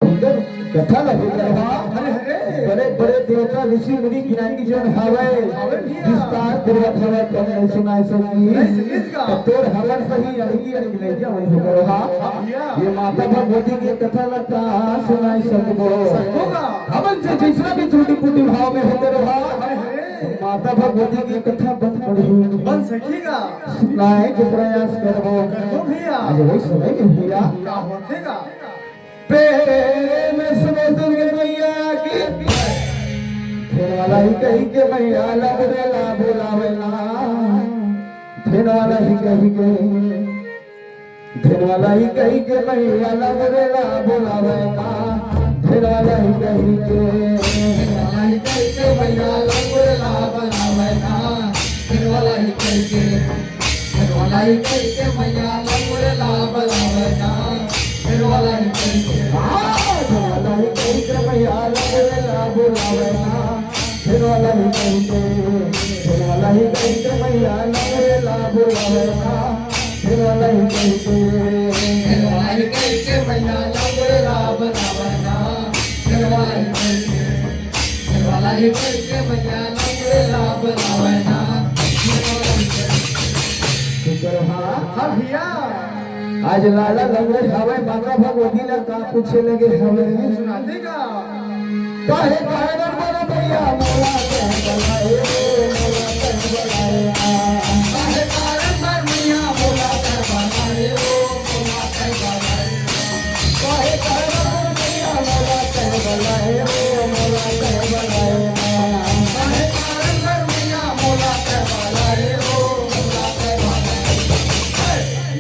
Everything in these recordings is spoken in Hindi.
सुंदर कथा लगी रहा। बड़े बड़े देवता ऋषि मुनि ज्ञानी जन हवे विस्तार पूर्वक हवे तुम नहीं सुनाई सकी तोर हवन सही अड़गी अड़गी ले जा वही हो रहा। ये माता भगवती की कथा लगता सुनाई सकबो हवन से जिसना भी त्रुटि पुटि भाव में होते रहा माता भगवती की कथा बन सकेगा सुनाए के प्रयास करबो भैया। आज वही समय के भैया क्या होतेगा प्रेम समुद्र के मैया की फिर वाला ही कही के मैया लबरेला बुलावेला फिर वाला ही कही के फिर वाला ही कही के मैया लबरेला बुलावेला फिर वाला ही कही के मैया लबरेला बुलावेला फिर वाला ही कही के फिर वाला ही कही के मैया लबरेला बुलावेला फिर वाला ही कही के मैया लबरेला बुलावेला फिर वाला ही कही के फिर वाला ही कही के मैया लबरेला बुलावेला फिर वाला ही कही के फिर वाला ही कही के मैया लबरेला बुलावेला फिर वाला ही कही के फिर वाला ही कही के मैया लबरेला बुलावेला फिर वाला ही कही के हां भैया। आज लाला लंगड़े हवे माता भगवती ने का पूछे लगे हवे सुना देगा काहे कारण बना भैया मोला के बुलाए मोला के बुलाए काहे कारण बन भैया मोला के बुलाए मोला के बुलाए काहे कारण बन भैया मोला के बुलाए मोला के बुलाए काहे कारण बन भैया मोला के बुलाए मोला के बुलाए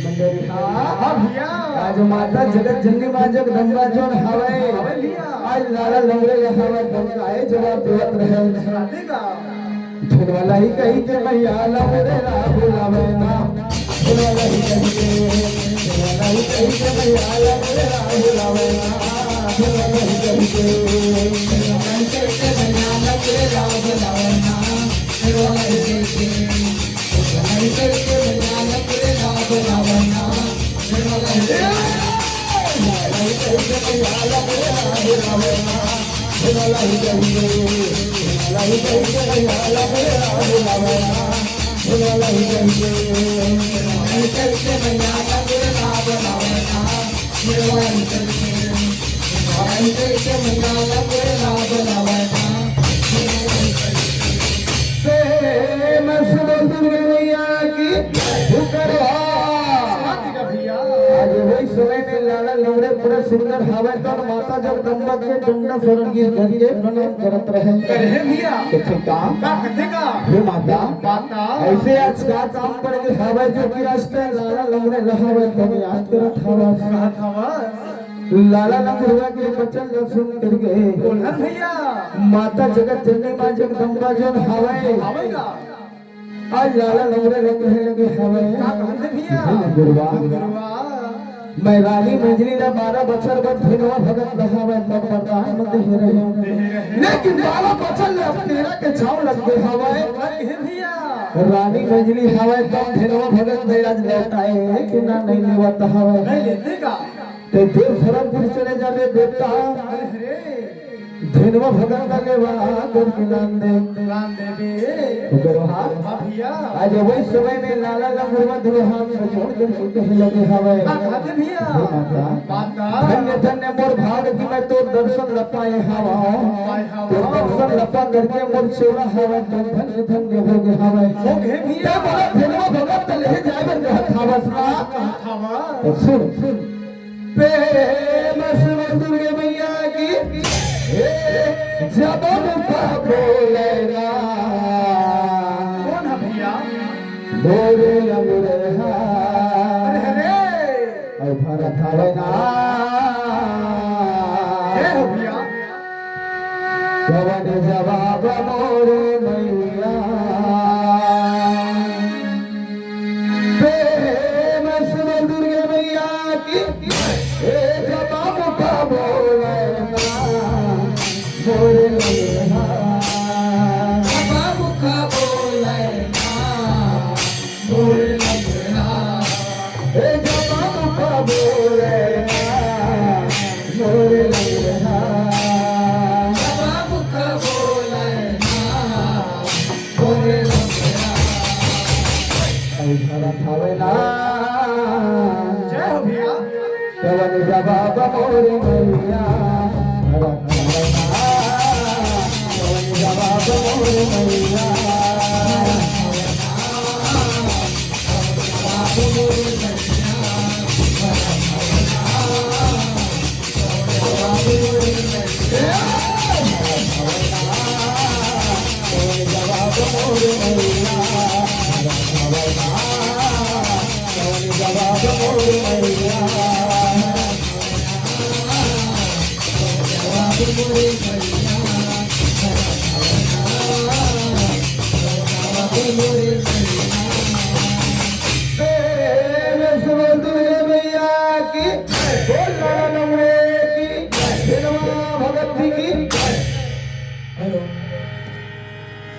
मंदिर हां भैया। आज माता जगत जननी मां जगदम्बा जोन हवे आज लाला लंगड़े हवे बनकाए जवाब देवत रहे सुना देगा फिर वाला ही कही के मैया लबरेला बुलावेला फिर वाला ही कही के फिर वाला ही कही के मैया लबरेला बुलावेला फिर वाला ही कही के फिर वाला ही कही के मैया लबरेला बुलावेला फिर वाला ही कही के फिर वाला ही कही के मैया लबरेला बुलावेला फिर वाला ही कही के लाला लंगड़े पूरा सुंदर हवे तो माता जगदम्बा के डंडा शरण गिर करके प्रणाम करत रहे भैया कथेगा हे माता ऐसे आज का काम पड़ गए हवे जो कि रास्ते लाला लंगड़े हवे तो याद करत हवा लाला लंगड़े के वचन सुन करके बोलन भैया माता जगत जननी मां जगदम्बा जो हवे आज लाला लंगड़े लगे हवे का कहते भैया गुरुवा मैं रानी मंजरी ने 12 बछर बाद धिनवा भगत लहावे तब प्रधानमंत्री हो रहे लेकिन 12 बछर ले तेरा के छाव लग गए हवाए भैया रानी मंजरी हवाए तब धिनवा भगत आज लौटाए कि ना नहीं लेवत हवाए नहीं लेतेगा ते देव धर्मपुर चले जावे बेटा धिनवा भगत का लेवा कर के नाम दे गुरुहा भैया। आज वही समय में लाला लंगड़वा दुल्हा में जोड़ कर कहे लगे हवे कहते भैया माता धन्य धन्य मोर भाग की मैं तो दर्शन लपाए हवा तो दर्शन लपा करके मोर सेवा हवे तो धन्य धन्य हो गए हवे भैया बोला धिनवा भगत ले जाए रहत हवा तो सुन प्रेम समुद्र मैया की जब मुखा बोलेगा कौन है भैया बोले लंगड़े और भरत हवेगा भैया कवन जवाब मोरे मैया प्रेम समुद्र मैया की जब मुखा बोलेगा बोले लंगड़ा बाबू का बोलेगा बोले लंगड़ा ए बाबू का बोलेगा बोले मुख बोले ना बोले लंबरा घर थावेला जय हो भैया कवन जवाब मोरे मैया घर थावेला कवन जवाब मोरे मैया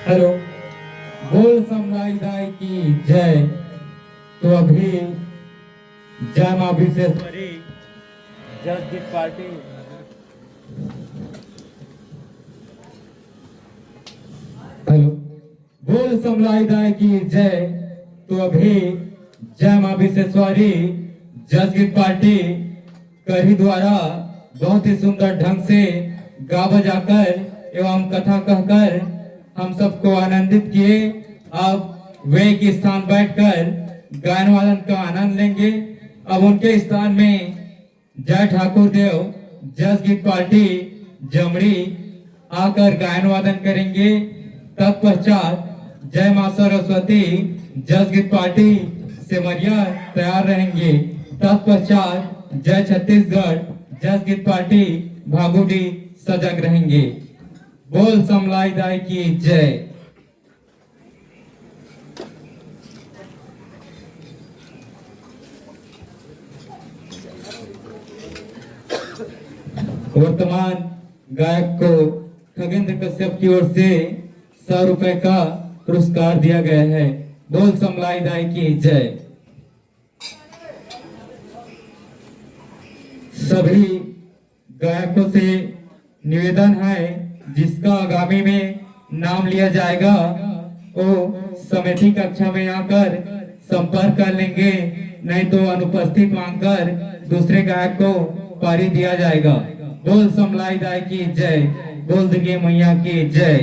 हेलो, बोल समुदाय की जय। तो अभी जय मां विशेश्वरी जसगीत पार्टी हेलो, बोल समुदाय की जय। तो अभी जय मां विशेश्वरी जसगीत पार्टी करही द्वारा बहुत ही सुंदर ढंग से गा बजाकर एवं कथा कहकर हम सबको आनंदित किए। अब वे एक स्थान बैठकर गायन वादन का आनंद लेंगे। अब उनके स्थान में जय ठाकुर देव जसगीत पार्टी जमड़ी आकर गायन वादन करेंगे। तत्पश्चात जय मां सरस्वती जसगीत पार्टी सिमरिया तैयार रहेंगे। तत्पश्चात जय छत्तीसगढ़ जसगीत पार्टी भागुडी सजग रहेंगे। बोल समुदाय की जय। वर्तमान गायक को खगेंद्र कश्यप की ओर से 100 रुपए का पुरस्कार दिया गया है। बोल समुदाय की जय। सभी गायकों से निवेदन है जिसका आगामी में नाम लिया जाएगा वो समिति कक्षा में आकर संपर्क कर लेंगे, नहीं तो अनुपस्थित मांगकर दूसरे गायक को पारी दिया जाएगा। बोल समुदाय की जय। बोल दुर्गे मैया की जय।